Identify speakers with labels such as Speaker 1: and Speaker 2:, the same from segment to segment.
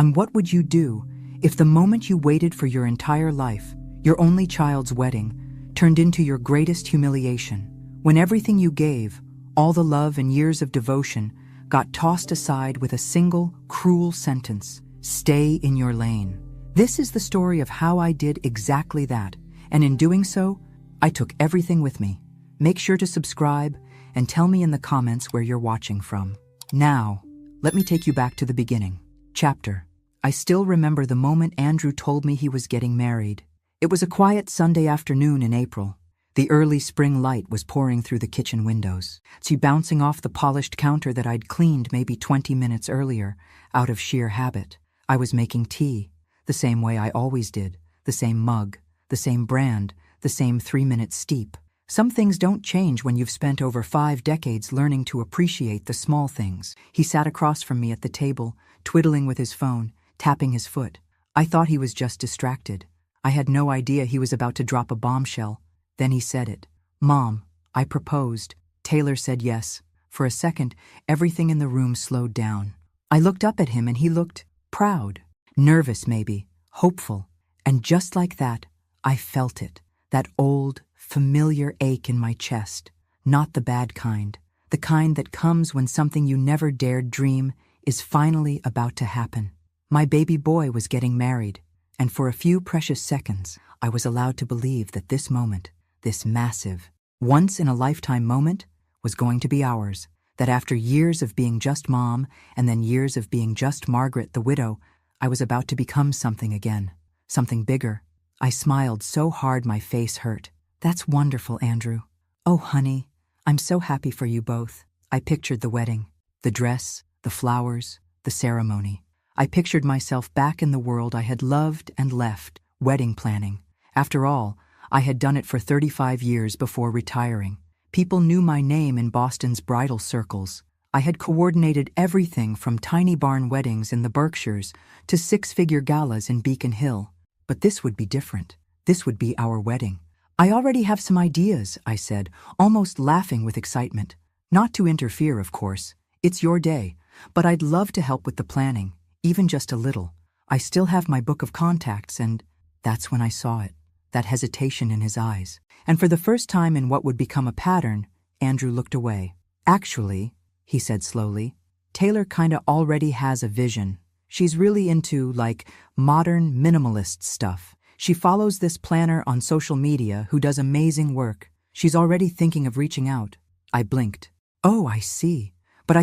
Speaker 1: on what would you do if the moment you waited for your entire life, your only child's wedding, turned into your greatest humiliation, when everything you gave, all the love and years of devotion, got tossed aside with a single, cruel sentence: stay in your lane. This is the story of how I did exactly that, and in doing so, I took everything with me. Make sure to subscribe and tell me in the comments where you're watching from. Now, let me take you back to the beginning. Chapter. I still remember the moment Andrew told me he was getting married. It was a quiet Sunday afternoon in April. The early spring light was pouring through the kitchen windows, bouncing off the polished counter that I'd cleaned maybe 20 minutes earlier, out of sheer habit. I was making tea, the same way I always did, the same mug, the same brand, the same 3-minute steep. Some things don't change when you've spent over 5 decades learning to appreciate the small things. He sat across from me at the table, twiddling with his phone, tapping his foot. I thought he was just distracted. I had no idea he was about to drop a bombshell. Then he said it. "Mom, I proposed." Taylor said yes. For a second, everything in the room slowed down. I looked up at him and he looked proud, nervous maybe, hopeful. And just like that, I felt it. That old, familiar ache in my chest. Not the bad kind. The kind that comes when something you never dared dream is finally about to happen. My baby boy was getting married, and for a few precious seconds, I was allowed to believe that this moment, this massive, once-in-a-lifetime moment, was going to be ours. That after years of being just Mom, and then years of being just Margaret the widow, I was about to become something again. Something bigger. I smiled so hard my face hurt. "That's wonderful, Andrew. Oh, honey, I'm so happy for you both." I pictured the wedding, the dress, the flowers, the ceremony. I pictured myself back in the world I had loved and left, wedding planning. After all, I had done it for 35 years before retiring. People knew my name in Boston's bridal circles. I had coordinated everything from tiny barn weddings in the Berkshires to 6-figure galas in Beacon Hill. But this would be different. This would be our wedding. "I already have some ideas," I said, almost laughing with excitement. "Not to interfere, of course. It's your day. But I'd love to help with the planning, even just a little. I still have my book of contacts," and that's when I saw it, that hesitation in his eyes. And for the first time in what would become a pattern, Andrew looked away. "Actually," he said slowly, "Taylor kinda already has a vision. She's really into, like, modern minimalist stuff. She follows this planner on social media who does amazing work. She's already thinking of reaching out." I blinked. "Oh, I see. But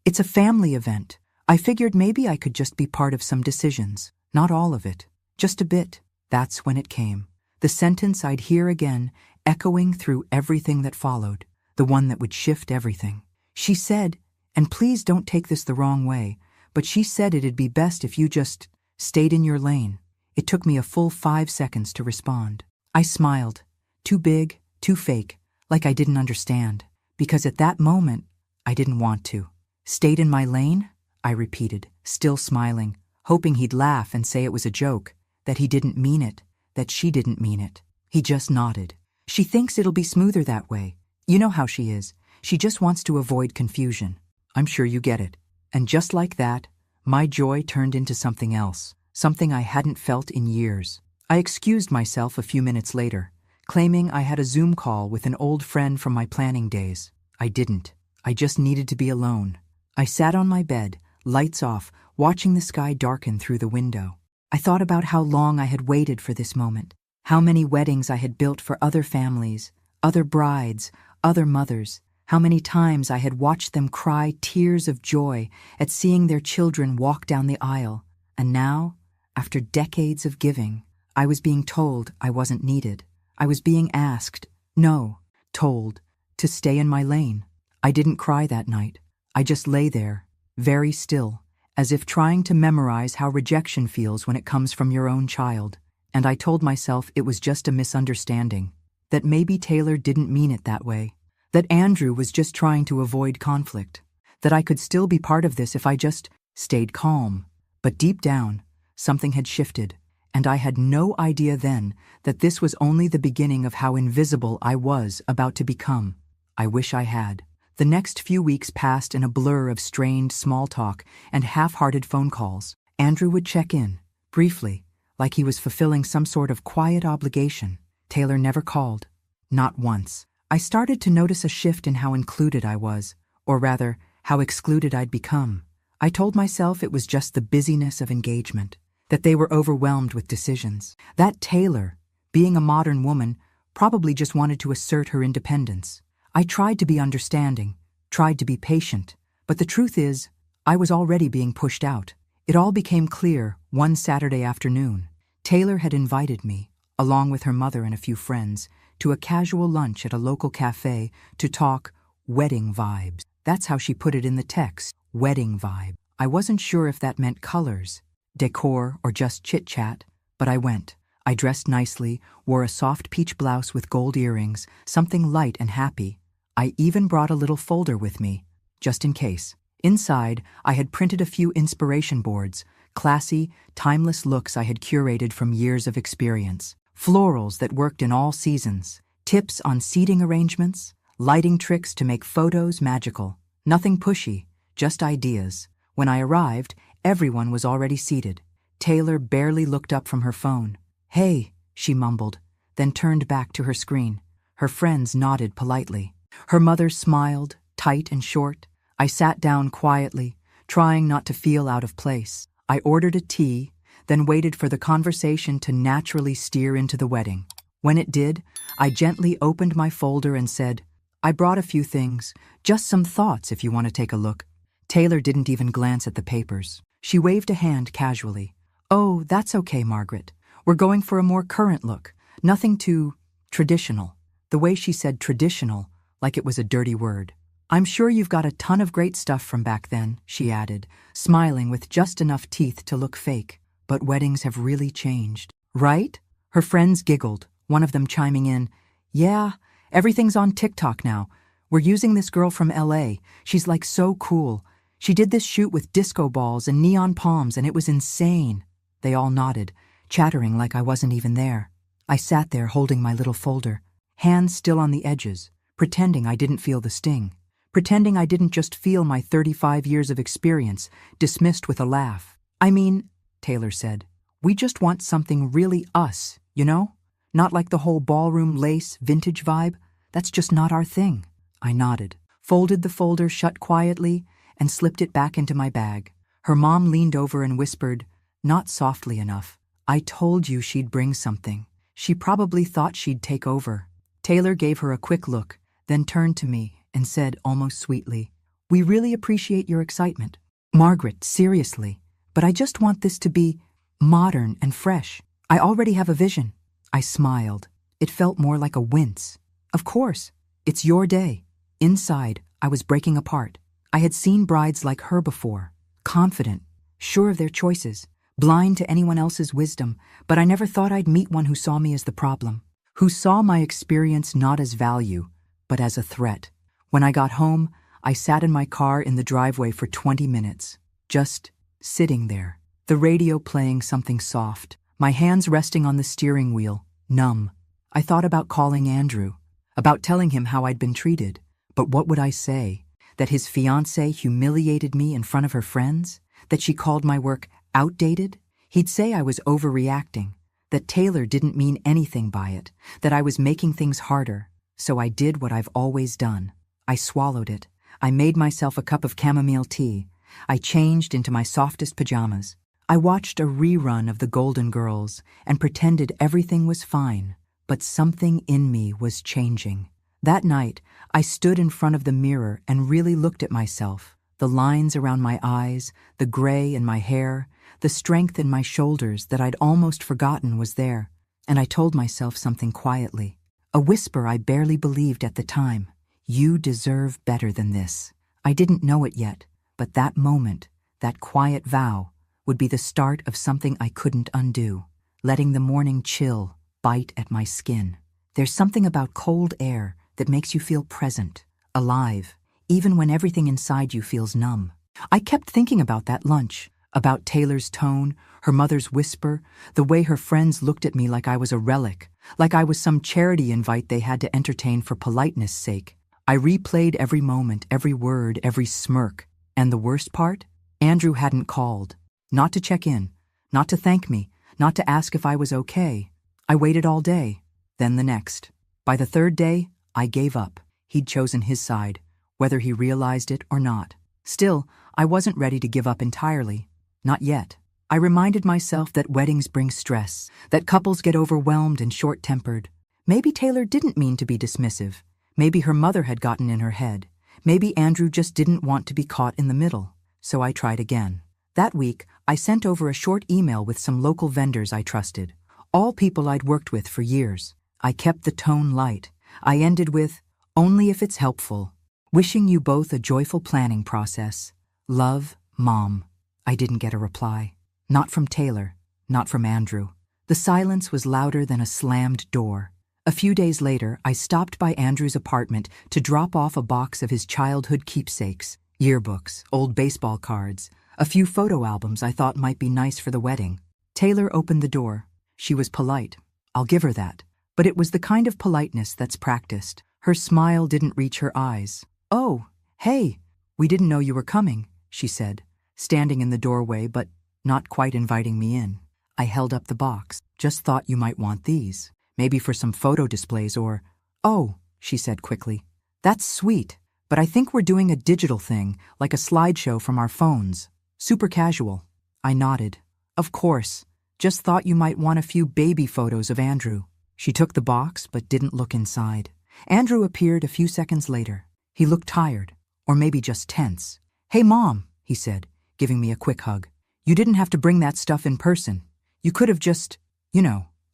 Speaker 1: it's a family event. I figured maybe I could just be part of some decisions. Not all of it. Just a bit." That's when it came. The sentence I'd hear again, echoing through everything that followed. The one that would shift everything. She said, and please don't take this the wrong way, but she said it'd be best if you just stayed in your lane. It took me a full 5 seconds to respond. I smiled. Too big, too fake, like I didn't understand. Because at that moment, I didn't want to. "Stayed in my lane?" I repeated, still smiling, hoping he'd laugh and say it was a joke, that he didn't mean it, that she didn't mean it. He just nodded. "She thinks it'll be smoother that way. You know how she is. She just wants to avoid confusion. I'm sure you get it." And just like that, my joy turned into something else, something I hadn't felt in years. I excused myself a few minutes later, claiming I had a Zoom call with an old friend from my planning days. I didn't. I just needed to be alone. I sat on my bed, lights off, watching the sky darken through the window. I thought about how long I had waited for this moment, how many weddings I had built for other families, other brides, other mothers, how many times I had watched them cry tears of joy at seeing their children walk down the aisle. And now, after decades of giving, I was being told I wasn't needed. I was being asked, no, told, to stay in my lane. I didn't cry that night. I just lay there, very still, as if trying to memorize how rejection feels when it comes from your own child. And I told myself it was just a misunderstanding, that maybe Taylor didn't mean it that way, that Andrew was just trying to avoid conflict, that I could still be part of this if I just stayed calm. But deep down, something had shifted, and I had no idea then that this was only the beginning of how invisible I was about to become. I wish I had. The next few weeks passed in a blur of strained small talk and half-hearted phone calls. Andrew would check in, briefly, like he was fulfilling some sort of quiet obligation. Taylor never called. Not once. I started to notice a shift in how included I was, or rather, how excluded I'd become. I told myself it was just the busyness of engagement, that they were overwhelmed with decisions. That Taylor, being a modern woman, probably just wanted to assert her independence. I tried to be understanding, tried to be patient, but the truth is, I was already being pushed out. It all became clear one Saturday afternoon. Taylor had invited me, along with her mother and a few friends, to a casual lunch at a local cafe to talk wedding vibes. That's how she put it in the text, wedding vibe. I wasn't sure if that meant colors, decor, or just chit-chat, but I went. I dressed nicely, wore a soft peach blouse with gold earrings, something light and happy. I even brought a little folder with me, just in case. Inside, I had printed a few inspiration boards, classy, timeless looks I had curated from years of experience. Florals that worked in all seasons, tips on seating arrangements, lighting tricks to make photos magical. Nothing pushy, just ideas. When I arrived, everyone was already seated. Taylor barely looked up from her phone. "Hey," she mumbled, then turned back to her screen. Her friends nodded politely. Her mother smiled, tight and short. I sat down quietly, trying not to feel out of place. I ordered a tea, then waited for the conversation to naturally steer into the wedding. When it did, I gently opened my folder and said, "I brought a few things, just some thoughts if you want to take a look." Taylor didn't even glance at the papers. She waved a hand casually. "Oh, that's okay, Margaret. We're going for a more current look, nothing too traditional." The way she said traditional, like it was a dirty word. "I'm sure you've got a ton of great stuff from back then," she added, smiling with just enough teeth to look fake. "But weddings have really changed, right?" Her friends giggled, one of them chiming in, "Yeah, everything's on TikTok now. We're using this girl from LA. She's like so cool. She did this shoot with disco balls and neon palms and it was insane." They all nodded, chattering like I wasn't even there. I sat there holding my little folder, hands still on the edges, pretending I didn't feel the sting, pretending I didn't just feel my 35 years of experience dismissed with a laugh. "I mean," Taylor said, "we just want something really us, you know? Not like the whole ballroom lace vintage vibe. That's just not our thing." I nodded, folded the folder shut quietly, and slipped it back into my bag. Her mom leaned over and whispered, not softly enough, "I told you she'd bring something. She probably thought she'd take over." Taylor gave her a quick look, then turned to me and said almost sweetly, "We really appreciate your excitement. Margaret, seriously, but I just want this to be modern and fresh. I already have a vision." I smiled. It felt more like a wince. "Of course, it's your day." Inside, I was breaking apart. I had seen brides like her before, confident, sure of their choices, blind to anyone else's wisdom, but I never thought I'd meet one who saw me as the problem, who saw my experience not as value, but as a threat. When I got home, I sat in my car in the driveway for 20 minutes, just sitting there, the radio playing something soft, my hands resting on the steering wheel, numb. I thought about calling Andrew, about telling him how I'd been treated, but what would I say? That his fiancée humiliated me in front of her friends? That she called my work outdated? He'd say I was overreacting, that Taylor didn't mean anything by it, that I was making things harder. So I did what I've always done. I swallowed it. I made myself a cup of chamomile tea. I changed into my softest pajamas. I watched a rerun of The Golden Girls and pretended everything was fine, but something in me was changing. That night, I stood in front of the mirror and really looked at myself. The lines around my eyes, the gray in my hair, the strength in my shoulders that I'd almost forgotten was there. And I told myself something quietly, a whisper I barely believed at the time. "You deserve better than this." I didn't know it yet, but that moment, that quiet vow, would be the start of something I couldn't undo, letting the morning chill bite at my skin. There's something about cold air that makes you feel present, alive, even when everything inside you feels numb. I kept thinking about that lunch, about Taylor's tone, her mother's whisper, the way her friends looked at me like I was a relic, like I was some charity invite they had to entertain for politeness' sake. I replayed every moment, every word, every smirk. And the worst part? Andrew hadn't called. Not to check in, not to thank me, not to ask if I was okay. I waited all day, then the next. By the third day, I gave up. He'd chosen his side, whether he realized it or not. Still, I wasn't ready to give up entirely. Not yet. I reminded myself that weddings bring stress, that couples get overwhelmed and short-tempered. Maybe Taylor didn't mean to be dismissive. Maybe her mother had gotten in her head. Maybe Andrew just didn't want to be caught in the middle. So I tried again. That week, I sent over a short email with some local vendors I trusted, all people I'd worked with for years. I kept the tone light. I ended with, "Only if it's helpful. Wishing you both a joyful planning process. Love, Mom." I didn't get a reply. Not from Taylor, not from Andrew. The silence was louder than a slammed door. A few days later, I stopped by Andrew's apartment to drop off a box of his childhood keepsakes, yearbooks, old baseball cards, a few photo albums I thought might be nice for the wedding. Taylor opened the door. She was polite. I'll give her that. But it was the kind of politeness that's practiced. Her smile didn't reach her eyes. "Oh, hey, we didn't know you were coming," she said, standing in the doorway but not quite inviting me in. I held up the box. "Just thought you might want these. Maybe for some photo displays or—" "Oh," she said quickly. "That's sweet, but I think we're doing a digital thing, like a slideshow from our phones. Super casual." I nodded. "Of course. Just thought you might want a few baby photos of Andrew." She took the box but didn't look inside. Andrew appeared a few seconds later. He looked tired, or maybe just tense. "Hey, Mom," he said, giving me a quick hug. "You didn't have to bring that stuff in person. You could have just,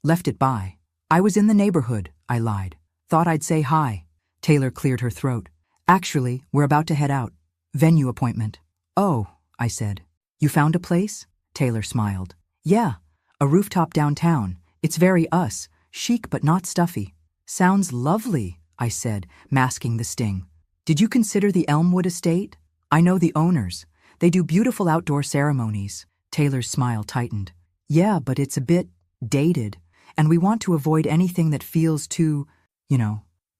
Speaker 1: left it by." "I was in the neighborhood," I lied. "Thought I'd say hi." Taylor cleared her throat. "Actually, we're about to head out. Venue appointment." "Oh," I said. "You found a place?" Taylor smiled. "Yeah, a rooftop downtown. It's very us, chic but not stuffy." "Sounds lovely," I said, masking the sting. "Did you consider the Elmwood estate? I know the owners. They do beautiful outdoor ceremonies." Taylor's smile tightened. "Yeah, but it's a bit dated, and we want to avoid anything that feels too,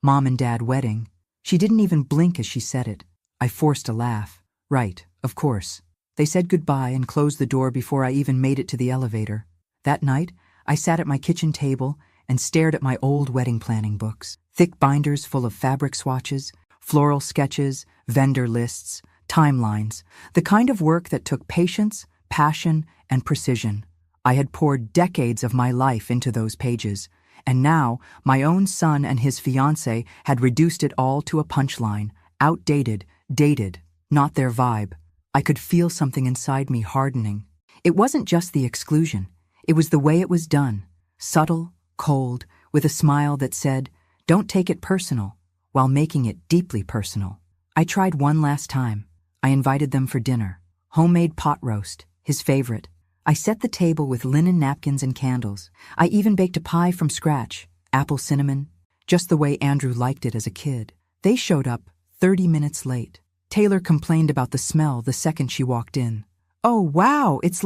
Speaker 1: Mom and Dad wedding." She didn't even blink as she said it. I forced a laugh. "Right, of course." They said goodbye and closed the door before I even made it to the elevator. That night, I sat at my kitchen table and stared at my old wedding planning books, thick binders full of fabric swatches, floral sketches, vendor lists, timelines, the kind of work that took patience, passion, and precision. I had poured decades of my life into those pages, and now my own son and his fiancée had reduced it all to a punchline, outdated, dated, not their vibe. I could feel something inside me hardening. It wasn't just the exclusion. It was the way it was done, subtle, cold, with a smile that said, "Don't take it personal," while making it deeply personal. I tried one last time. I invited them for dinner. Homemade pot roast, his favorite. I set the table with linen napkins and candles. I even baked a pie from scratch, apple cinnamon, just the way Andrew liked it as a kid. They showed up 30 minutes late. Taylor complained about the smell the second she walked in. "Oh, wow, it's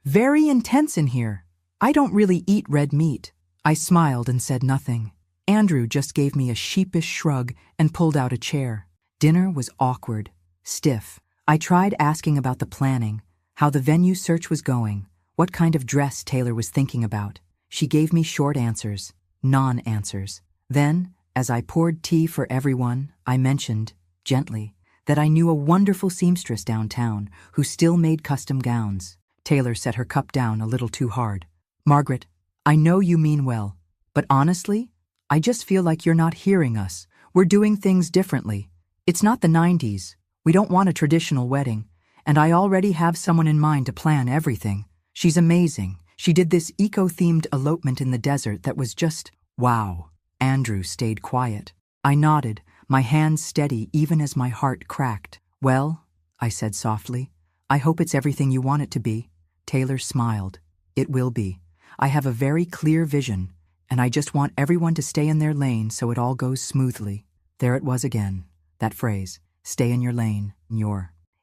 Speaker 1: very intense in here. I don't really eat red meat." I smiled and said nothing. Andrew just gave me a sheepish shrug and pulled out a chair. Dinner was awkward, stiff. I tried asking about the planning, how the venue search was going, what kind of dress Taylor was thinking about. She gave me short answers, non-answers. Then, as I poured tea for everyone, I mentioned, gently, that I knew a wonderful seamstress downtown who still made custom gowns. Taylor set her cup down a little too hard. "Margaret, I know you mean well, but honestly, I just feel like you're not hearing us. We're doing things differently. It's not the 90s. We don't want a traditional wedding, and I already have someone in mind to plan everything. She's amazing. She did this eco-themed elopement in the desert that was just, wow." Andrew stayed quiet. I nodded, my hands steady even as my heart cracked. "Well," I said softly, "I hope it's everything you want it to be." Taylor smiled. "It will be. I have a very clear vision, and I just want everyone to stay in their lane so it all goes smoothly." There it was again, that phrase, stay in your lane,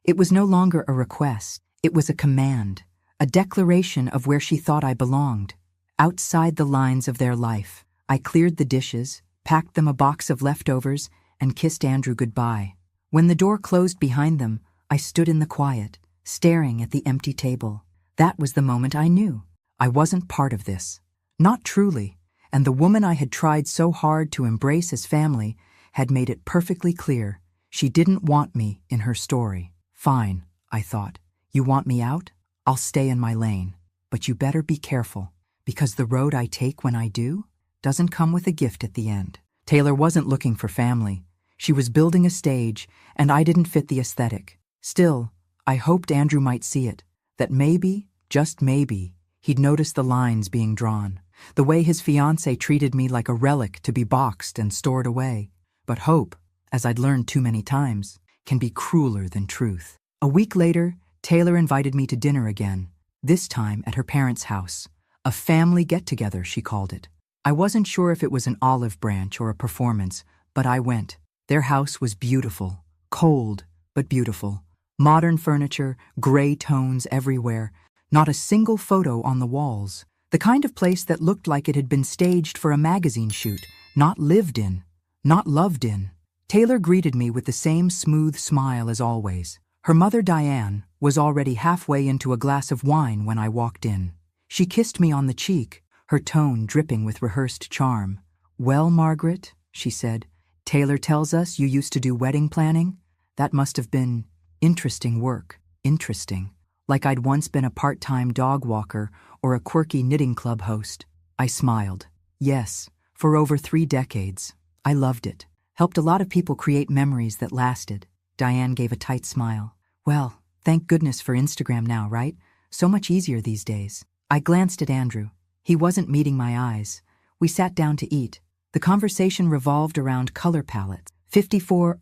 Speaker 1: It was no longer a request. It was a command, a declaration of where she thought I belonged, outside the lines of their life. I cleared the dishes, packed them a box of leftovers, and kissed Andrew goodbye. When the door closed behind them, I stood in the quiet, staring at the empty table. That was the moment I knew I wasn't part of this. Not truly, and the woman I had tried so hard to embrace as family had made it perfectly clear she didn't want me in her story. Fine, I thought. You want me out? I'll stay in my lane. But you better be careful, because the road I take when I do doesn't come with a gift at the end. Taylor wasn't looking for family. She was building a stage, and I didn't fit the aesthetic. Still, I hoped Andrew might see it, that maybe, just maybe, he'd notice the lines being drawn, the way his fiancée treated me like a relic to be boxed and stored away. But hope, as I'd learned too many times, can be crueler than truth. A week later, Taylor invited me to dinner again, this time at her parents' house. A family get-together, she called it. I wasn't sure if it was an olive branch or a performance, but I went. Their house was beautiful, cold, but beautiful. Modern furniture, gray tones everywhere, not a single photo on the walls. The kind of place that looked like it had been staged for a magazine shoot, not lived in, not loved in. Taylor greeted me with the same smooth smile as always. Her mother, Diane, was already halfway into a glass of wine when I walked in. She kissed me on the cheek, her tone dripping with rehearsed charm. "Well, Margaret," she said, "Taylor tells us you used to do wedding planning. That must have been interesting work." Interesting. Like I'd once been a part-time dog walker or a quirky knitting club host. I smiled. Yes, for over 3 decades. I loved it. Helped a lot of people create memories that lasted. Diane gave a tight smile. "Well, thank goodness for Instagram now, right? So much easier these days." I glanced at Andrew. He wasn't meeting my eyes. We sat down to eat. The conversation revolved around color palettes. 54,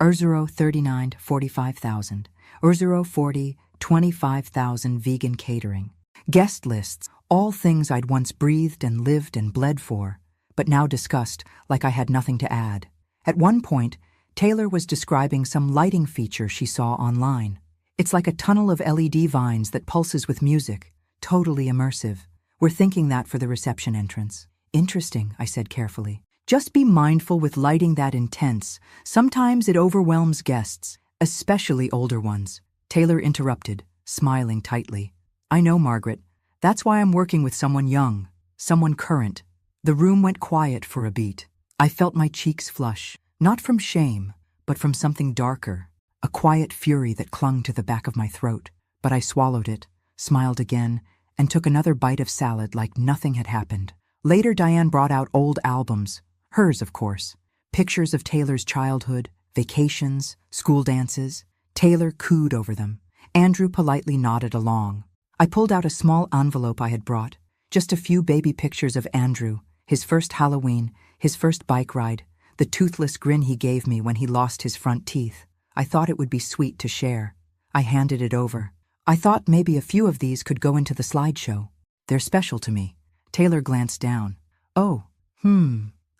Speaker 1: 39, 45,000. 40, 25,000 vegan catering. Guest lists, all things I'd once breathed and lived and bled for, but now discussed like I had nothing to add. At one point, Taylor was describing some lighting feature she saw online. It's like a tunnel of LED vines that pulses with music, totally immersive. We're thinking that for the reception entrance. Interesting, I said carefully. Just be mindful with lighting that intense. Sometimes it overwhelms guests, especially older ones. Taylor interrupted, smiling tightly. I know, Margaret. That's why I'm working with someone young, someone current. The room went quiet for a beat. I felt my cheeks flush, not from shame, but from something darker, a quiet fury that clung to the back of my throat. But I swallowed it, smiled again, and took another bite of salad like nothing had happened. Later, Diane brought out old albums, hers, of course, pictures of Taylor's childhood, vacations, school dances. Taylor cooed over them. Andrew politely nodded along. I pulled out a small envelope I had brought, just a few baby pictures of Andrew, his first Halloween, his first bike ride, the toothless grin he gave me when he lost his front teeth. I thought it would be sweet to share. I handed it over. I thought maybe a few of these could go into the slideshow. They're special to me. Taylor glanced down. Oh,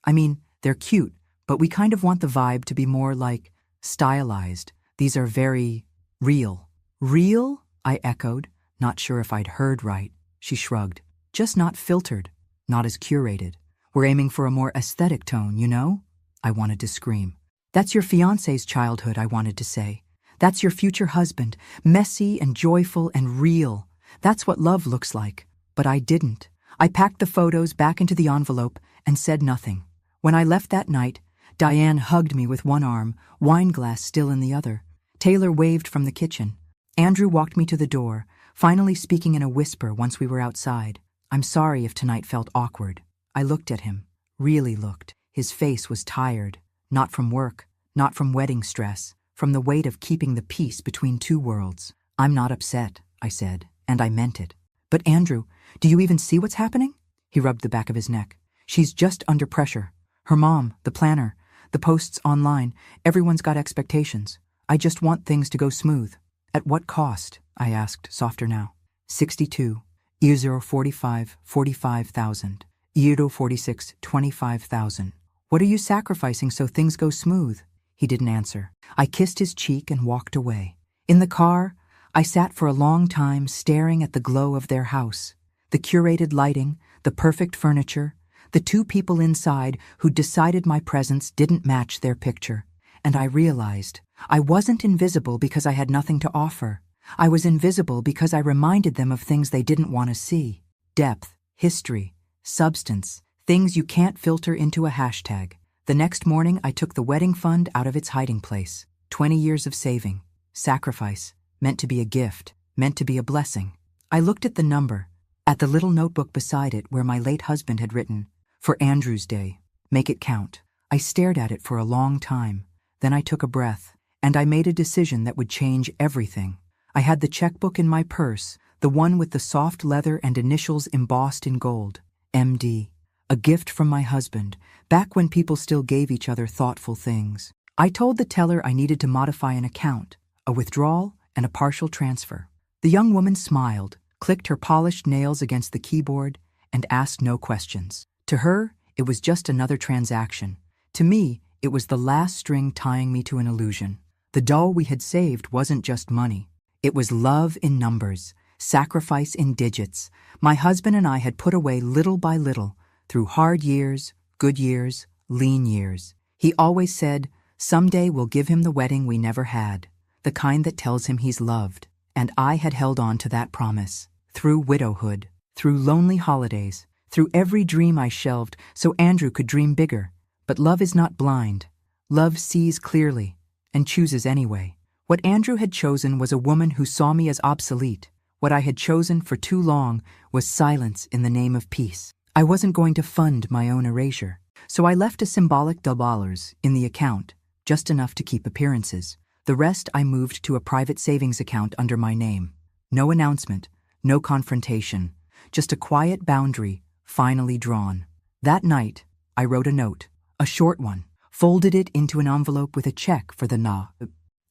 Speaker 1: I mean, they're cute, but we kind of want the vibe to be more like stylized. These are very real. Real? I echoed, not sure if I'd heard right. She shrugged. Just not filtered, not as curated. We're aiming for a more aesthetic tone, you know? I wanted to scream. That's your fiancé's childhood, I wanted to say. That's your future husband, messy and joyful and real. That's what love looks like. But I didn't. I packed the photos back into the envelope and said nothing. When I left that night, Diane hugged me with one arm, wine glass still in the other. Taylor waved from the kitchen. Andrew walked me to the door, finally speaking in a whisper once we were outside. I'm sorry if tonight felt awkward. I looked at him, really looked. His face was tired, not from work, not from wedding stress, from the weight of keeping the peace between two worlds. I'm not upset, I said, and I meant it. But Andrew, do you even see what's happening? He rubbed the back of his neck. She's just under pressure. Her mom, the planner, the posts online, everyone's got expectations. I just want things to go smooth. At what cost? I asked, softer now. 62. Euro 45, 45,000. Euro 46, 25,000. What are you sacrificing so things go smooth? He didn't answer. I kissed his cheek and walked away. In the car, I sat for a long time staring at the glow of their house, the curated lighting, the perfect furniture, the two people inside who decided my presence didn't match their picture. And I realized I wasn't invisible because I had nothing to offer. I was invisible because I reminded them of things they didn't want to see. Depth, history, substance, things you can't filter into a hashtag. The next morning, I took the wedding fund out of its hiding place. 20 years of saving, sacrifice, meant to be a gift, meant to be a blessing. I looked at the number, at the little notebook beside it where my late husband had written, "For Andrew's Day, make it count." I stared at it for a long time. Then I took a breath, and I made a decision that would change everything. I had the checkbook in my purse, the one with the soft leather and initials embossed in gold. MD. A gift from my husband, back when people still gave each other thoughtful things. I told the teller I needed to modify an account, a withdrawal and a partial transfer. The young woman smiled, clicked her polished nails against the keyboard, and asked no questions. To her, it was just another transaction. To me, it was the last string tying me to an illusion. The doll we had saved wasn't just money. It was love in numbers, sacrifice in digits. My husband and I had put away little by little, through hard years, good years, lean years. He always said, "Someday we'll give him the wedding we never had, the kind that tells him he's loved." And I had held on to that promise, through widowhood, through lonely holidays, through every dream I shelved so Andrew could dream bigger. But love is not blind. Love sees clearly, and chooses anyway. What Andrew had chosen was a woman who saw me as obsolete. What I had chosen for too long was silence in the name of peace. I wasn't going to fund my own erasure, so I left a symbolic $2 in the account, just enough to keep appearances. The rest I moved to a private savings account under my name. No announcement, no confrontation, just a quiet boundary, finally drawn. That night, I wrote a note, a short one, folded it into an envelope with a check for the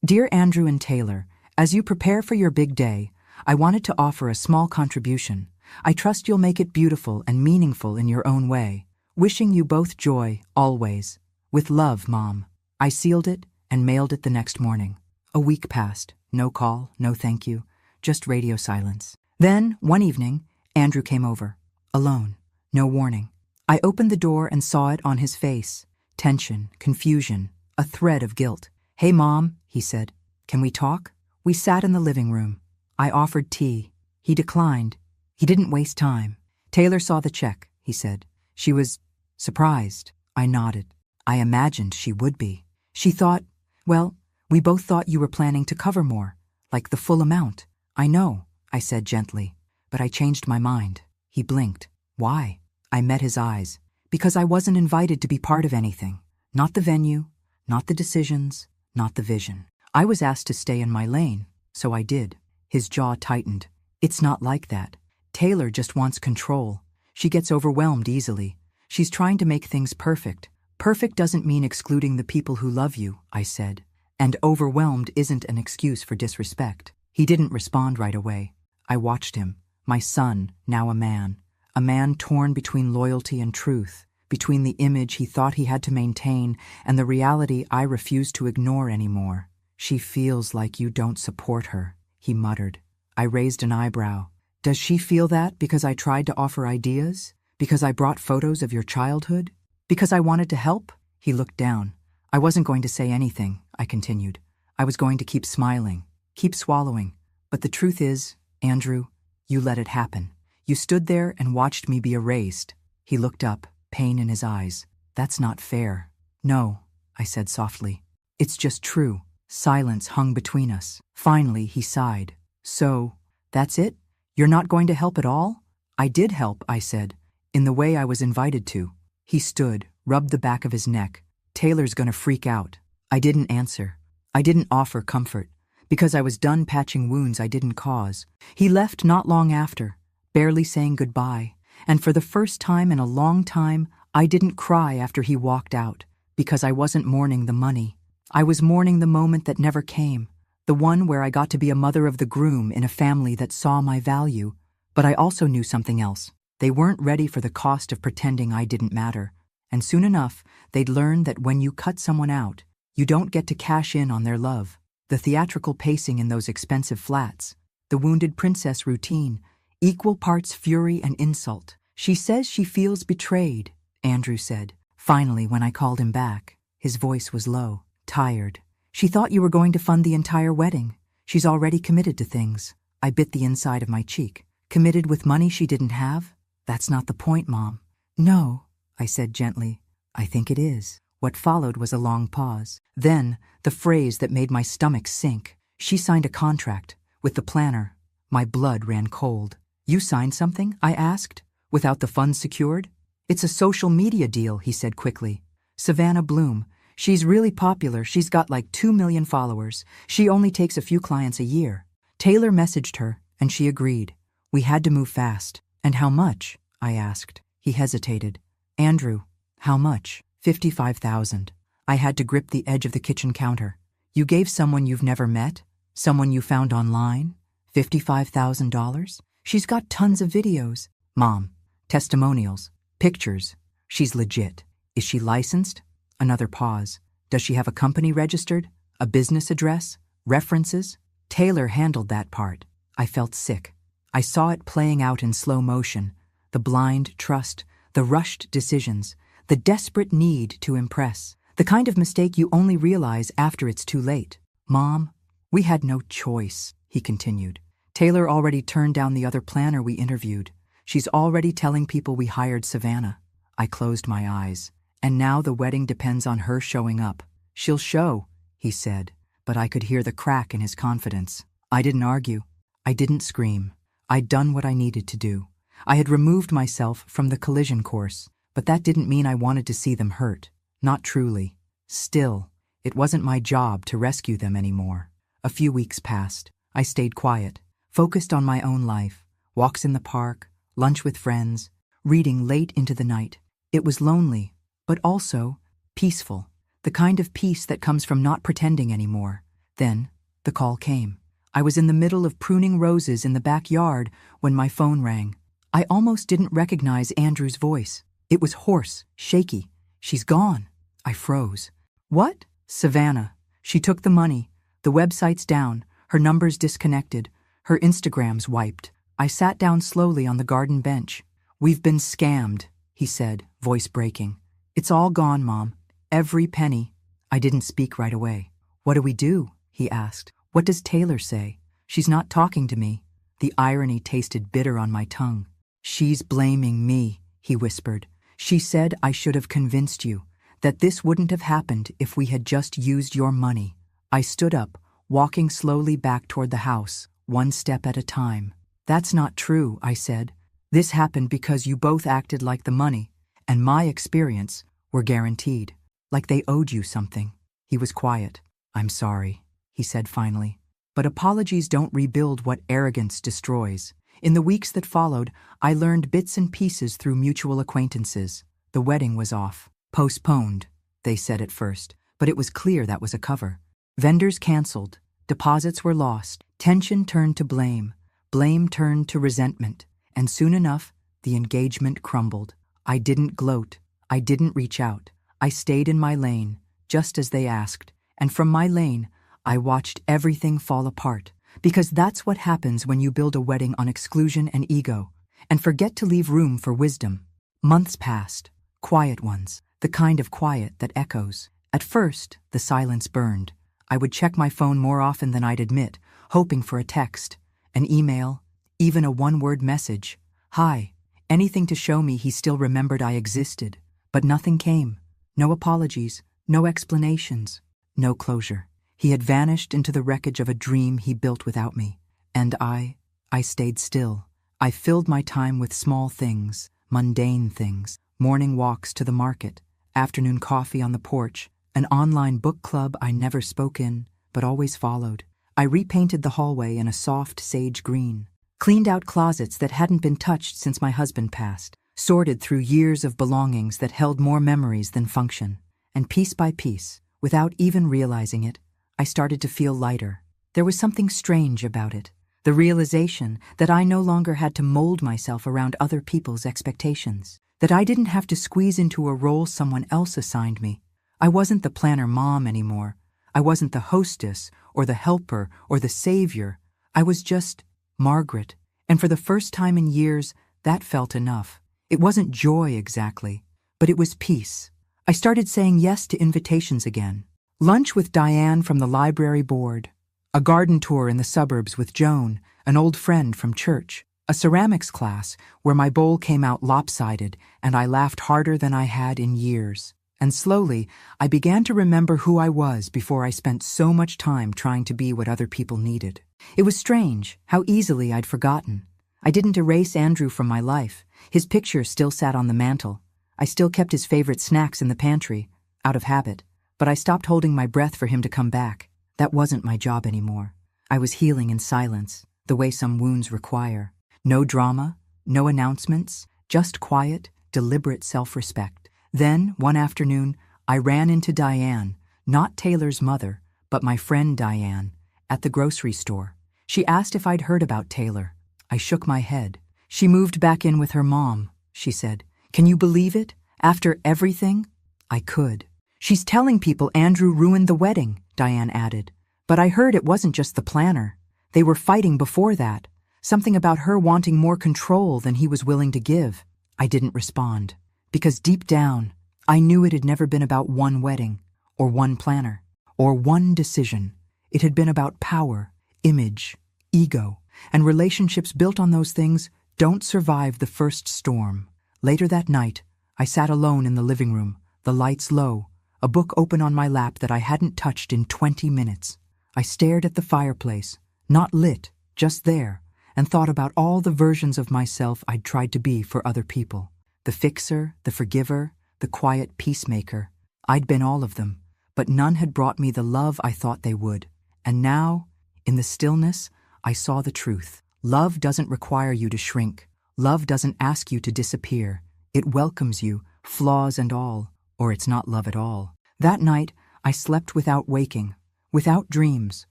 Speaker 1: Dear Andrew and Taylor, as you prepare for your big day, I wanted to offer a small contribution. I trust you'll make it beautiful and meaningful in your own way. Wishing you both joy, always. With love, Mom. I sealed it and mailed it the next morning. A week passed. No call, no thank you, just radio silence. Then, one evening, Andrew came over. Alone. No warning. I opened the door and saw it on his face. Tension, confusion, a thread of guilt. "Hey, Mom," he said. "Can we talk?" We sat in the living room. I offered tea. He declined. He didn't waste time. "Taylor saw the check," he said. "She was surprised." I nodded. I imagined she would be. She thought, well, we both thought you were planning to cover more, like the full amount. "I know," I said gently, "but I changed my mind." He blinked. "Why?" I met his eyes. "Because I wasn't invited to be part of anything. Not the venue, not the decisions, not the vision. I was asked to stay in my lane, so I did." His jaw tightened. "It's not like that. Taylor just wants control. She gets overwhelmed easily. She's trying to make things perfect. Perfect doesn't mean excluding the people who love you," I said. "And overwhelmed isn't an excuse for disrespect." He didn't respond right away. I watched him, my son, now a man torn between loyalty and truth, between the image he thought he had to maintain and the reality I refused to ignore anymore. "She feels like you don't support her," he muttered. I raised an eyebrow. "Does she feel that because I tried to offer ideas? Because I brought photos of your childhood? Because I wanted to help?" He looked down. "I wasn't going to say anything," I continued. "I was going to keep smiling, keep swallowing. But the truth is, Andrew, you let it happen. You stood there and watched me be erased." He looked up, pain in his eyes. "That's not fair." "No," I said softly. "It's just true." Silence hung between us. Finally, he sighed. "So, that's it? You're not going to help at all?" "I did help," I said, "in the way I was invited to." He stood, rubbed the back of his neck. "Taylor's gonna freak out." I didn't answer. I didn't offer comfort, because I was done patching wounds I didn't cause. He left not long after, barely saying goodbye, and for the first time in a long time, I didn't cry after he walked out, because I wasn't mourning the money. I was mourning the moment that never came, the one where I got to be a mother of the groom in a family that saw my value. But I also knew something else. They weren't ready for the cost of pretending I didn't matter, and soon enough, they'd learn that when you cut someone out, you don't get to cash in on their love. The theatrical pacing in those expensive flats, the wounded princess routine, equal parts fury and insult. "She says she feels betrayed," Andrew said. Finally, when I called him back, his voice was low. Tired. She thought you were going to fund the entire wedding. She's already committed to things. I bit the inside of my cheek. Committed with money she didn't have? That's not the point, Mom. No, I said gently. I think it is. What followed was a long pause. Then, the phrase that made my stomach sink. She signed a contract with the planner. My blood ran cold. You signed something? I asked. Without the funds secured? It's a social media deal, he said quickly. Savannah Bloom. She's really popular. She's got like 2 million followers. She only takes a few clients a year. Taylor messaged her, and she agreed. We had to move fast. And how much? I asked. He hesitated. Andrew, how much? 55,000. I had to grip the edge of the kitchen counter. You gave someone you've never met? Someone you found online? $55,000? She's got tons of videos. Mom, testimonials, pictures. She's legit. Is she licensed? Another pause. Does she have a company registered? A business address? References? Taylor handled that part. I felt sick. I saw it playing out in slow motion. The blind trust, the rushed decisions, the desperate need to impress. The kind of mistake you only realize after it's too late. Mom, we had no choice, he continued. Taylor already turned down the other planner we interviewed. She's already telling people we hired Savannah. I closed my eyes. And now the wedding depends on her showing up. She'll show, he said, but I could hear the crack in his confidence. I didn't argue. I didn't scream. I'd done what I needed to do. I had removed myself from the collision course, but that didn't mean I wanted to see them hurt. Not truly. Still, it wasn't my job to rescue them anymore. A few weeks passed. I stayed quiet, focused on my own life, walks in the park, lunch with friends, reading late into the night. It was lonely, but also peaceful, the kind of peace that comes from not pretending anymore. Then, the call came. I was in the middle of pruning roses in the backyard when my phone rang. I almost didn't recognize Andrew's voice. It was hoarse, shaky. She's gone. I froze. What? Savannah. She took the money. The website's down. Her numbers disconnected. Her Instagram's wiped. I sat down slowly on the garden bench. We've been scammed, he said, voice breaking. It's all gone, Mom. Every penny. I didn't speak right away. What do we do? He asked. What does Taylor say? She's not talking to me. The irony tasted bitter on my tongue. She's blaming me, he whispered. She said I should have convinced you, that this wouldn't have happened if we had just used your money. I stood up, walking slowly back toward the house, one step at a time. That's not true, I said. This happened because you both acted like the money, and my experience, were guaranteed, like they owed you something. He was quiet. I'm sorry, he said finally. But apologies don't rebuild what arrogance destroys. In the weeks that followed, I learned bits and pieces through mutual acquaintances. The wedding was off. Postponed, they said at first, but it was clear that was a cover. Vendors canceled. Deposits were lost. Tension turned to blame. Blame turned to resentment. And soon enough, the engagement crumbled. I didn't gloat. I didn't reach out. I stayed in my lane, just as they asked. And from my lane, I watched everything fall apart. Because that's what happens when you build a wedding on exclusion and ego, and forget to leave room for wisdom. Months passed. Quiet ones. The kind of quiet that echoes. At first, the silence burned. I would check my phone more often than I'd admit, hoping for a text, an email, even a one-word message. Hi. Anything to show me he still remembered I existed. But nothing came. No apologies. No explanations. No closure. He had vanished into the wreckage of a dream he built without me. And I stayed still. I filled my time with small things, mundane things, morning walks to the market, afternoon coffee on the porch, an online book club I never spoke in, but always followed. I repainted the hallway in a soft sage green, cleaned out closets that hadn't been touched since my husband passed, sorted through years of belongings that held more memories than function. And piece by piece, without even realizing it, I started to feel lighter. There was something strange about it, the realization that I no longer had to mold myself around other people's expectations, that I didn't have to squeeze into a role someone else assigned me. I wasn't the planner mom anymore. I wasn't the hostess or the helper or the savior. I was just Margaret, and for the first time in years, that felt enough. It wasn't joy exactly, but it was peace. I started saying yes to invitations again. Lunch with Diane from the library board. A garden tour in the suburbs with Joan, an old friend from church. A ceramics class where my bowl came out lopsided and I laughed harder than I had in years. And slowly, I began to remember who I was before I spent so much time trying to be what other people needed. It was strange how easily I'd forgotten. I didn't erase Andrew from my life. His picture still sat on the mantel. I still kept his favorite snacks in the pantry, out of habit. But I stopped holding my breath for him to come back. That wasn't my job anymore. I was healing in silence, the way some wounds require. No drama, no announcements, just quiet, deliberate self-respect. Then, one afternoon, I ran into Diane, not Taylor's mother, but my friend Diane, at the grocery store. She asked if I'd heard about Taylor. I shook my head. She moved back in with her mom, she said. Can you believe it? After everything? I could. She's telling people Andrew ruined the wedding, Diane added. But I heard it wasn't just the planner. They were fighting before that. Something about her wanting more control than he was willing to give. I didn't respond. Because deep down, I knew it had never been about one wedding, or one planner, or one decision. It had been about power, image, ego, and relationships built on those things don't survive the first storm. Later that night, I sat alone in the living room, the lights low, a book open on my lap that I hadn't touched in 20 minutes. I stared at the fireplace, not lit, just there, and thought about all the versions of myself I'd tried to be for other people. The fixer, the forgiver, the quiet peacemaker. I'd been all of them, but none had brought me the love I thought they would. And now, in the stillness, I saw the truth. Love doesn't require you to shrink. Love doesn't ask you to disappear. It welcomes you, flaws and all, or it's not love at all. That night, I slept without waking, without dreams,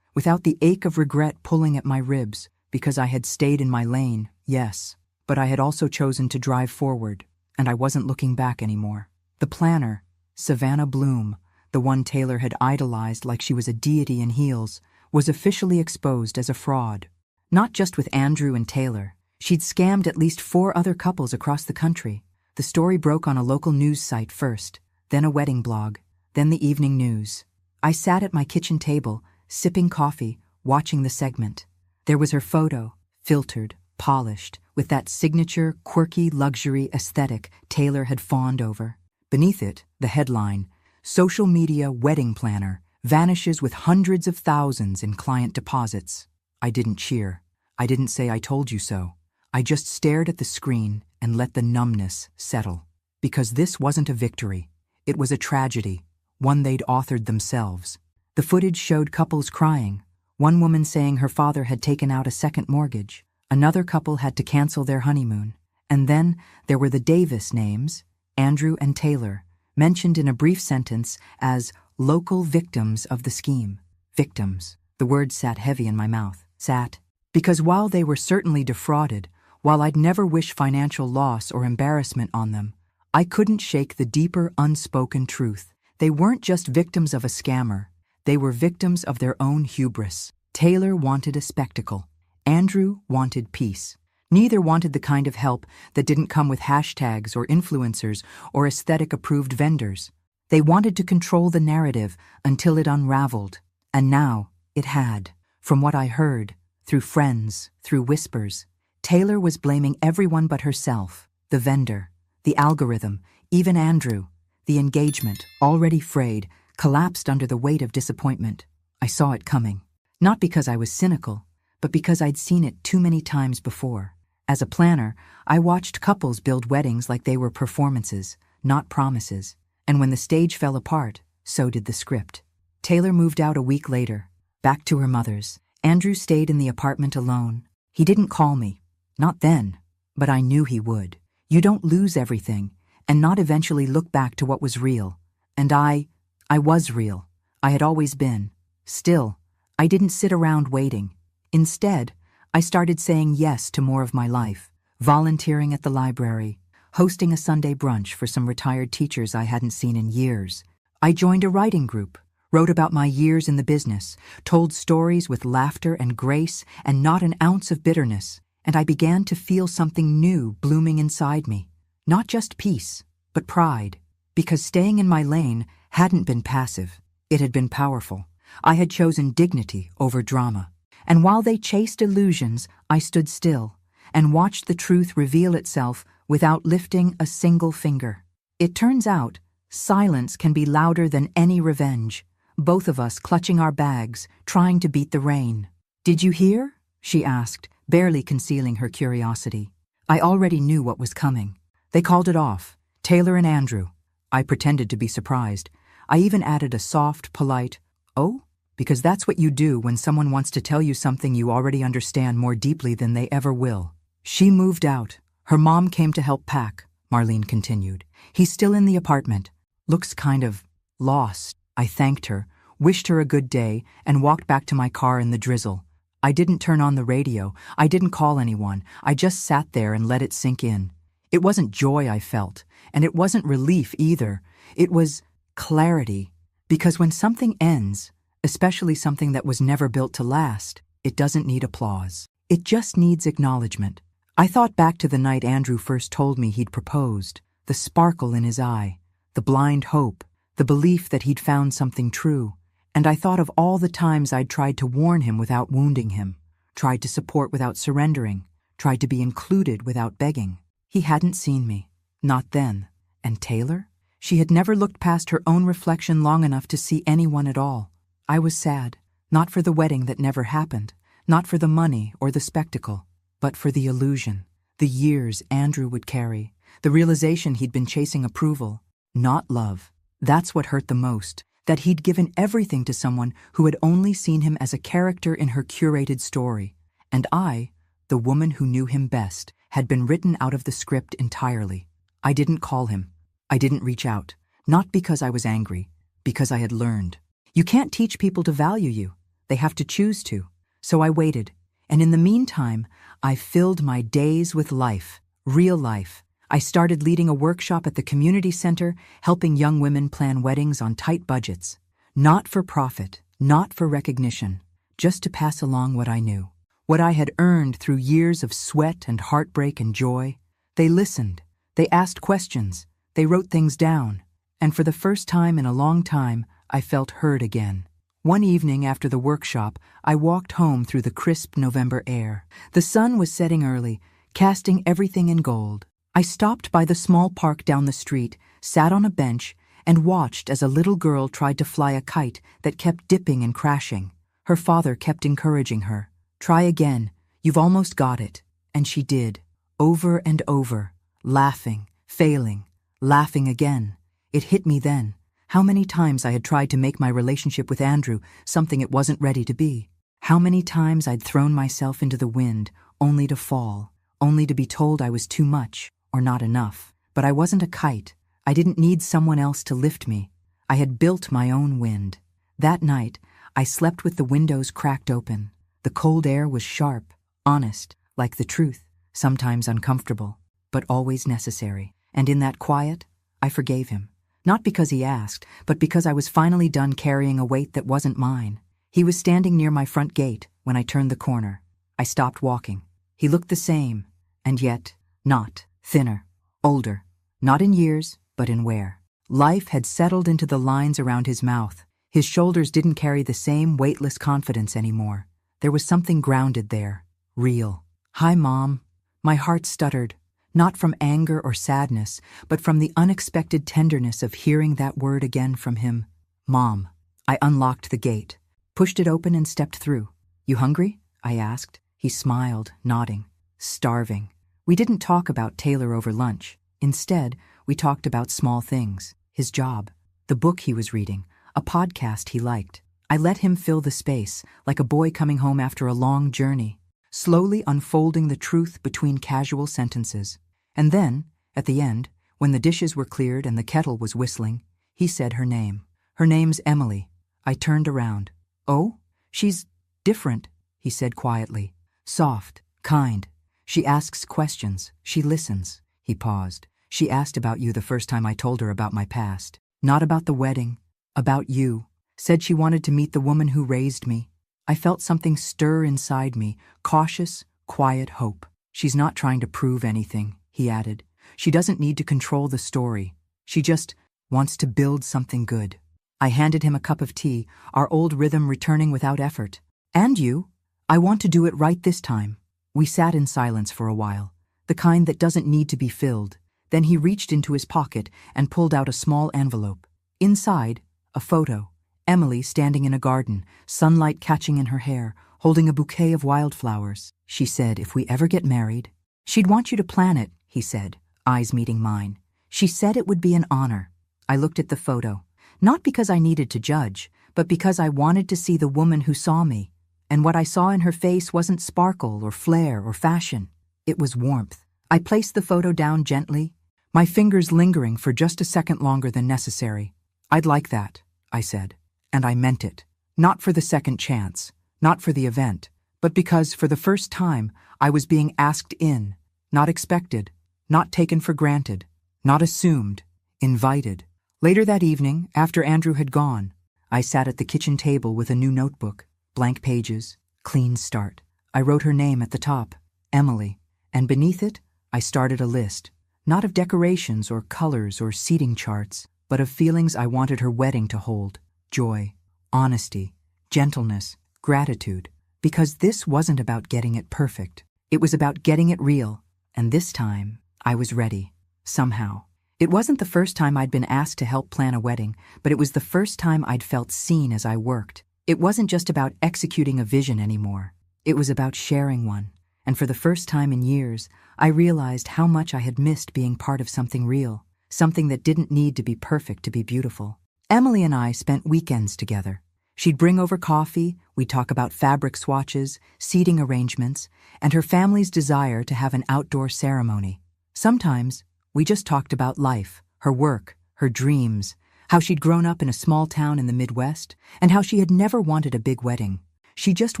Speaker 1: without the ache of regret pulling at my ribs, because I had stayed in my lane, yes, but I had also chosen to drive forward, and I wasn't looking back anymore. The planner, Savannah Bloom, the one Taylor had idolized like she was a deity in heels, was officially exposed as a fraud. Not just with Andrew and Taylor. She'd scammed at least 4 other couples across the country. The story broke on a local news site first, then a wedding blog, then the evening news. I sat at my kitchen table, sipping coffee, watching the segment. There was her photo, filtered, polished, with that signature, quirky luxury aesthetic Taylor had fawned over. Beneath it, the headline, "Social Media Wedding Planner Vanishes with Hundreds of Thousands in Client Deposits." I didn't cheer. I didn't say I told you so. I just stared at the screen and let the numbness settle. Because this wasn't a victory. It was a tragedy, one they'd authored themselves. The footage showed couples crying. One woman saying her father had taken out a second mortgage. Another couple had to cancel their honeymoon. And then there were the Davis names, Andrew and Taylor, mentioned in a brief sentence as local victims of the scheme. Victims. The word sat heavy in my mouth. Sat. Because while they were certainly defrauded, while I'd never wish financial loss or embarrassment on them, I couldn't shake the deeper unspoken truth. They weren't just victims of a scammer. They were victims of their own hubris. Taylor wanted a spectacle. Andrew wanted peace. Neither wanted the kind of help that didn't come with hashtags or influencers or aesthetic-approved vendors. They wanted to control the narrative until it unraveled. And now, it had. From what I heard, through friends, through whispers, Taylor was blaming everyone but herself, the vendor, the algorithm, even Andrew. The engagement, already frayed, collapsed under the weight of disappointment. I saw it coming. Not because I was cynical, but because I'd seen it too many times before. As a planner, I watched couples build weddings like they were performances, not promises. And when the stage fell apart, so did the script. Taylor moved out a week later, back to her mother's. Andrew stayed in the apartment alone. He didn't call me. Not then, but I knew he would. You don't lose everything, and not eventually look back to what was real. And I was real. I had always been. Still, I didn't sit around waiting. Instead, I started saying yes to more of my life, volunteering at the library, hosting a Sunday brunch for some retired teachers I hadn't seen in years. I joined a writing group, wrote about my years in the business, told stories with laughter and grace and not an ounce of bitterness, and I began to feel something new blooming inside me. Not just peace, but pride, because staying in my lane hadn't been passive. It had been powerful. I had chosen dignity over drama. And while they chased illusions, I stood still and watched the truth reveal itself without lifting a single finger. It turns out, silence can be louder than any revenge, both of us clutching our bags, trying to beat the rain. "Did you hear?" she asked, barely concealing her curiosity. I already knew what was coming. They called it off, Taylor and Andrew. I pretended to be surprised. I even added a soft, polite, "Oh?" because that's what you do when someone wants to tell you something you already understand more deeply than they ever will. She moved out. Her mom came to help pack, Marlene continued. He's still in the apartment. Looks kind of lost. I thanked her, wished her a good day, and walked back to my car in the drizzle. I didn't turn on the radio. I didn't call anyone. I just sat there and let it sink in. It wasn't joy I felt, and it wasn't relief either. It was clarity. Because when something ends, especially something that was never built to last, it doesn't need applause. It just needs acknowledgement. I thought back to the night Andrew first told me he'd proposed, the sparkle in his eye, the blind hope, the belief that he'd found something true. And I thought of all the times I'd tried to warn him without wounding him, tried to support without surrendering, tried to be included without begging. He hadn't seen me. Not then. And Taylor? She had never looked past her own reflection long enough to see anyone at all. I was sad, not for the wedding that never happened, not for the money or the spectacle, but for the illusion, the years Andrew would carry, the realization he'd been chasing approval, not love. That's what hurt the most, that he'd given everything to someone who had only seen him as a character in her curated story. And I, the woman who knew him best, had been written out of the script entirely. I didn't call him. I didn't reach out. Not because I was angry, because I had learned. You can't teach people to value you. They have to choose to. So I waited. And in the meantime, I filled my days with life, real life. I started leading a workshop at the community center, helping young women plan weddings on tight budgets. Not for profit, not for recognition, just to pass along what I knew. What I had earned through years of sweat and heartbreak and joy. They listened. They asked questions. They wrote things down. And for the first time in a long time, I felt heard again. One evening after the workshop, I walked home through the crisp November air. The sun was setting early, casting everything in gold. I stopped by the small park down the street, sat on a bench, and watched as a little girl tried to fly a kite that kept dipping and crashing. Her father kept encouraging her. "Try again. You've almost got it." And she did, over and over, laughing, failing, laughing again. It hit me then. How many times I had tried to make my relationship with Andrew something it wasn't ready to be. How many times I'd thrown myself into the wind, only to fall, only to be told I was too much or not enough. But I wasn't a kite. I didn't need someone else to lift me. I had built my own wind. That night, I slept with the windows cracked open. The cold air was sharp, honest, like the truth, sometimes uncomfortable, but always necessary. And in that quiet, I forgave him. Not because he asked, but because I was finally done carrying a weight that wasn't mine. He was standing near my front gate when I turned the corner. I stopped walking. He looked the same, and yet not. Thinner, older, not in years, but in wear. Life had settled into the lines around his mouth. His shoulders didn't carry the same weightless confidence anymore. There was something grounded there, real. "Hi, Mom." My heart stuttered. Not from anger or sadness, but from the unexpected tenderness of hearing that word again from him. "Mom." I unlocked the gate, pushed it open and stepped through. "You hungry?" I asked. He smiled, nodding. "Starving." We didn't talk about Taylor over lunch. Instead, we talked about small things. His job, the book he was reading, a podcast he liked. I let him fill the space, like a boy coming home after a long journey, slowly unfolding the truth between casual sentences. And then, at the end, when the dishes were cleared and the kettle was whistling, he said her name. "Her name's Emily." I turned around. "Oh? She's different," he said quietly. "Soft, kind. She asks questions. She listens." He paused. "She asked about you the first time I told her about my past. Not about the wedding. About you. Said she wanted to meet the woman who raised me." I felt something stir inside me, cautious, quiet hope. "She's not trying to prove anything," he added. "She doesn't need to control the story. She just wants to build something good." I handed him a cup of tea, our old rhythm returning without effort. And you? I want to do it right this time. We sat in silence for a while, the kind that doesn't need to be filled. Then he reached into his pocket and pulled out a small envelope. Inside, a photo. Emily standing in a garden, sunlight catching in her hair, holding a bouquet of wildflowers. She said, if we ever get married, she'd want you to plan it, he said, eyes meeting mine. She said it would be an honor. I looked at the photo, not because I needed to judge, but because I wanted to see the woman who saw me. And what I saw in her face wasn't sparkle or flair or fashion. It was warmth. I placed the photo down gently, my fingers lingering for just a second longer than necessary. I'd like that, I said. And I meant it. Not for the second chance, not for the event, but because for the first time I was being asked in, not expected, not taken for granted, not assumed, invited. Later that evening, after Andrew had gone, I sat at the kitchen table with a new notebook, blank pages, clean start. I wrote her name at the top, Emily, and beneath it, I started a list, not of decorations or colors or seating charts, but of feelings I wanted her wedding to hold. Joy, honesty, gentleness, gratitude. Because this wasn't about getting it perfect. It was about getting it real. And this time, I was ready. Somehow. It wasn't the first time I'd been asked to help plan a wedding, but it was the first time I'd felt seen as I worked. It wasn't just about executing a vision anymore. It was about sharing one. And for the first time in years, I realized how much I had missed being part of something real, something that didn't need to be perfect to be beautiful. Emily and I spent weekends together. She'd bring over coffee, we'd talk about fabric swatches, seating arrangements, and her family's desire to have an outdoor ceremony. Sometimes, we just talked about life, her work, her dreams, how she'd grown up in a small town in the Midwest, and how she had never wanted a big wedding. She just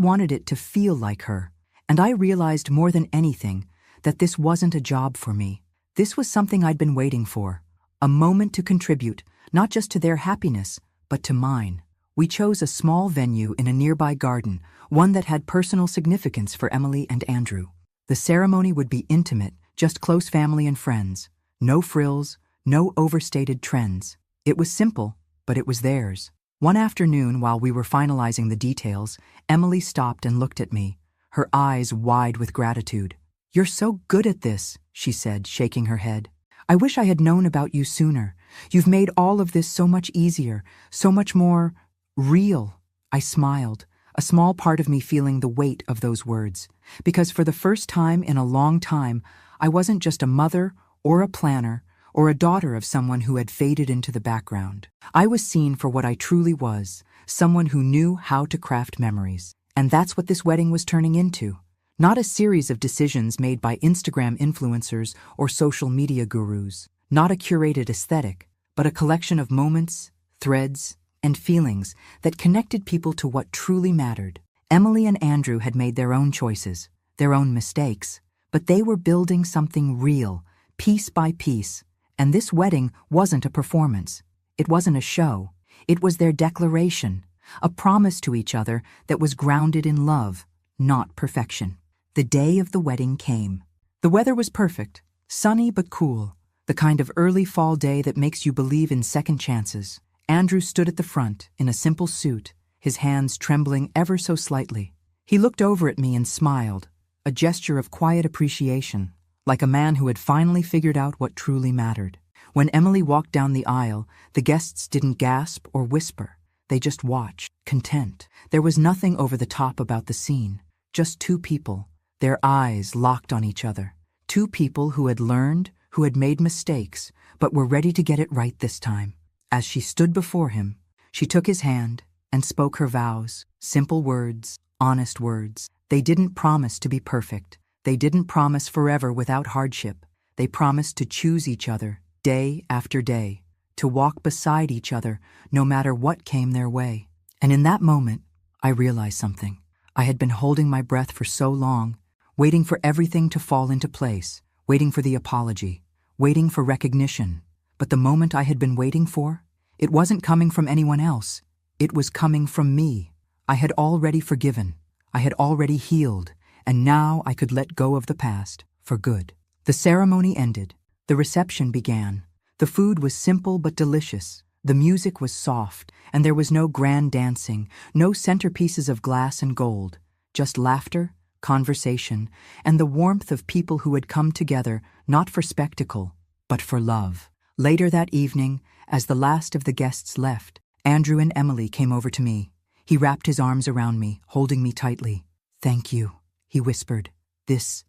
Speaker 1: wanted it to feel like her. And I realized more than anything that this wasn't a job for me. This was something I'd been waiting for. A moment to contribute, not just to their happiness, but to mine. We chose a small venue in a nearby garden, one that had personal significance for Emily and Andrew. The ceremony would be intimate, just close family and friends. No frills, no overstated trends. It was simple, but it was theirs. One afternoon, while we were finalizing the details, Emily stopped and looked at me, her eyes wide with gratitude. "You're so good at this," she said, shaking her head. "I wish I had known about you sooner. You've made all of this so much easier, so much more real." I smiled, a small part of me feeling the weight of those words, because for the first time in a long time, I wasn't just a mother or a planner or a daughter of someone who had faded into the background. I was seen for what I truly was, someone who knew how to craft memories. And that's what this wedding was turning into. Not a series of decisions made by Instagram influencers or social media gurus. Not a curated aesthetic, but a collection of moments, threads, and feelings that connected people to what truly mattered. Emily and Andrew had made their own choices, their own mistakes, but they were building something real, piece by piece. And this wedding wasn't a performance. It wasn't a show. It was their declaration, a promise to each other that was grounded in love, not perfection. The day of the wedding came. The weather was perfect, sunny but cool, the kind of early fall day that makes you believe in second chances. Andrew stood at the front in a simple suit, his hands trembling ever so slightly. He looked over at me and smiled, a gesture of quiet appreciation, like a man who had finally figured out what truly mattered. When Emily walked down the aisle, the guests didn't gasp or whisper. They just watched, content. There was nothing over the top about the scene, just two people, their eyes locked on each other. Two people who had learned, who had made mistakes, but were ready to get it right this time. As she stood before him, she took his hand and spoke her vows, simple words, honest words. They didn't promise to be perfect. They didn't promise forever without hardship. They promised to choose each other, day after day, to walk beside each other no matter what came their way. And in that moment, I realized something. I had been holding my breath for so long, waiting for everything to fall into place, waiting for the apology, waiting for recognition. But the moment I had been waiting for, it wasn't coming from anyone else. It was coming from me. I had already forgiven. I had already healed. And now I could let go of the past, for good. The ceremony ended. The reception began. The food was simple but delicious. The music was soft, and there was no grand dancing, no centerpieces of glass and gold, just laughter, conversation, and the warmth of people who had come together not for spectacle, but for love. Later that evening, as the last of the guests left, Andrew and Emily came over to me. He wrapped his arms around me, holding me tightly. "Thank you," he whispered. This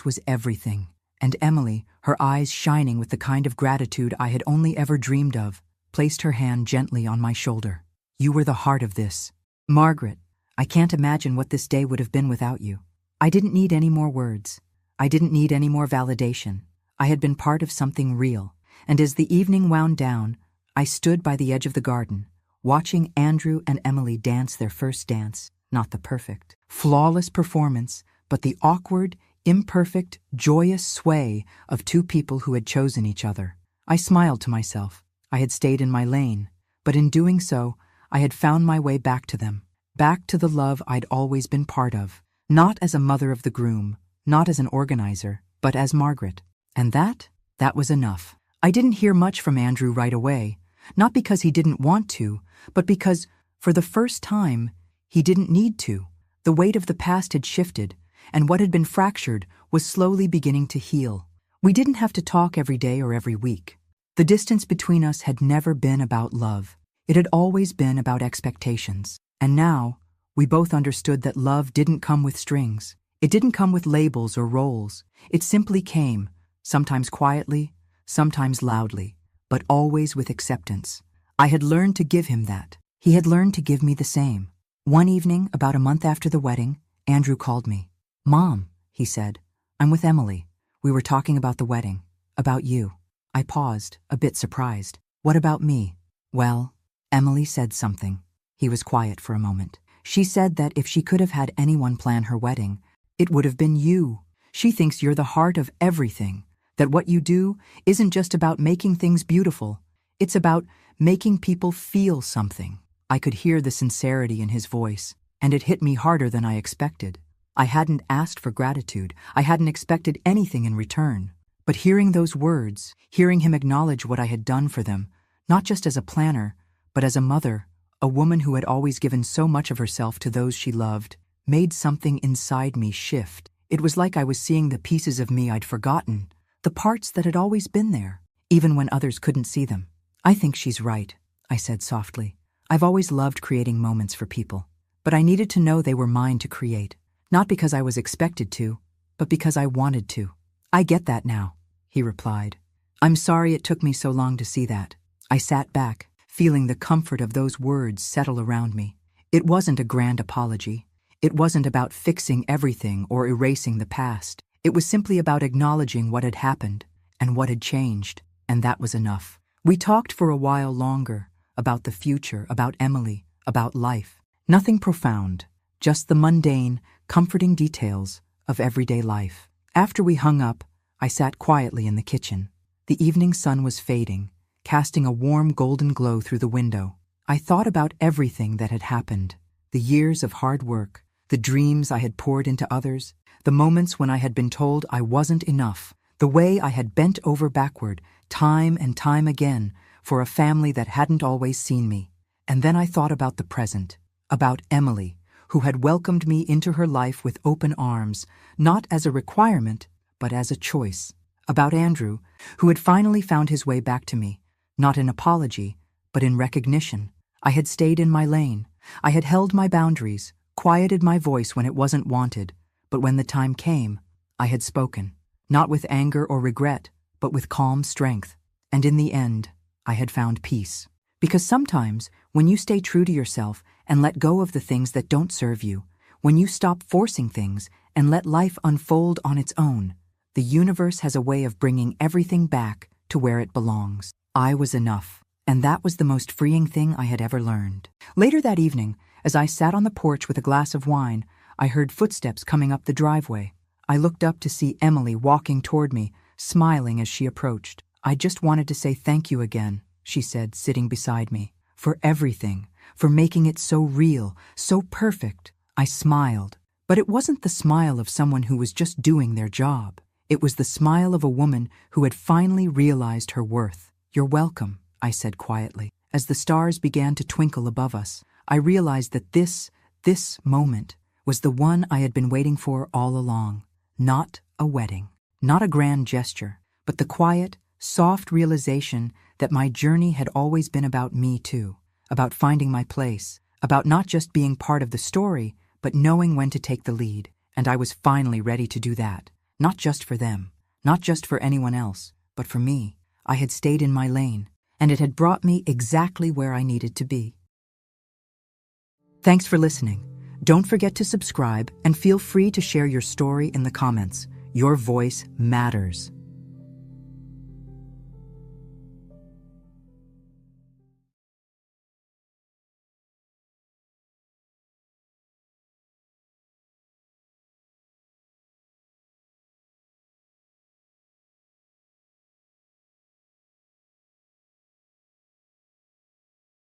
Speaker 1: was everything." And Emily, her eyes shining with the kind of gratitude I had only ever dreamed of, placed her hand gently on my shoulder. "You were the heart of this. Margaret, I can't imagine what this day would have been without you." I didn't need any more words. I didn't need any more validation. I had been part of something real. And as the evening wound down, I stood by the edge of the garden, watching Andrew and Emily dance their first dance, not the perfect, flawless performance, but the awkward, imperfect, joyous sway of two people who had chosen each other. I smiled to myself. I had stayed in my lane, but in doing so, I had found my way back to them, back to the love I'd always been part of, not as a mother of the groom, not as an organizer, but as Margaret. And that was enough. I didn't hear much from Andrew right away, not because he didn't want to, but because, for the first time, he didn't need to. The weight of the past had shifted, and what had been fractured was slowly beginning to heal. We didn't have to talk every day or every week. The distance between us had never been about love. It had always been about expectations. And now, we both understood that love didn't come with strings. It didn't come with labels or roles. It simply came, sometimes quietly, sometimes loudly, but always with acceptance. I had learned to give him that. He had learned to give me the same. One evening, about a month after the wedding, Andrew called me. "Mom," he said, "I'm with Emily. We were talking about the wedding, about you." I paused, a bit surprised. "What about me?" "Well," Emily said something. He was quiet for a moment. "She said that if she could have had anyone plan her wedding, it would have been you. She thinks you're the heart of everything, that what you do isn't just about making things beautiful. It's about making people feel something." I could hear the sincerity in his voice, and it hit me harder than I expected. I hadn't asked for gratitude. I hadn't expected anything in return. But hearing those words, hearing him acknowledge what I had done for them, not just as a planner, but as a mother, a woman who had always given so much of herself to those she loved, made something inside me shift. It was like I was seeing the pieces of me I'd forgotten, the parts that had always been there, even when others couldn't see them. "I think she's right," I said softly. "I've always loved creating moments for people, but I needed to know they were mine to create, not because I was expected to, but because I wanted to." "I get that now," he replied. "I'm sorry it took me so long to see that." I sat back, feeling the comfort of those words settle around me. It wasn't a grand apology. It wasn't about fixing everything or erasing the past. It was simply about acknowledging what had happened and what had changed, and that was enough. We talked for a while longer, about the future, about Emily, about life. Nothing profound, just the mundane, comforting details of everyday life. After we hung up, I sat quietly in the kitchen. The evening sun was fading, casting a warm golden glow through the window. I thought about everything that had happened, the years of hard work, the dreams I had poured into others, the moments when I had been told I wasn't enough, the way I had bent over backward, time and time again, for a family that hadn't always seen me. And then I thought about the present, about Emily, who had welcomed me into her life with open arms, not as a requirement, but as a choice. About Andrew, who had finally found his way back to me, not in apology, but in recognition. I had stayed in my lane. I had held my boundaries, quieted my voice when it wasn't wanted, but when the time came, I had spoken, not with anger or regret, but with calm strength. And in the end, I had found peace. Because sometimes, when you stay true to yourself and let go of the things that don't serve you, when you stop forcing things and let life unfold on its own, the universe has a way of bringing everything back to where it belongs. I was enough, and that was the most freeing thing I had ever learned. Later that evening, as I sat on the porch with a glass of wine, I heard footsteps coming up the driveway. I looked up to see Emily walking toward me, smiling as she approached. "I just wanted to say thank you again," she said, sitting beside me, "for everything, for making it so real, so perfect." I smiled, but it wasn't the smile of someone who was just doing their job. It was the smile of a woman who had finally realized her worth. "You're welcome," I said quietly. as the stars began to twinkle above us, I realized that this moment was the one I had been waiting for all along. Not a wedding, not a grand gesture, but the quiet, soft realization that my journey had always been about me too, about finding my place, about not just being part of the story, but knowing when to take the lead. And I was finally ready to do that, not just for them, not just for anyone else, but for me. I had stayed in my lane, and it had brought me exactly where I needed to be. Thanks for listening. Don't forget to subscribe and feel free to share your story in the comments. Your voice matters.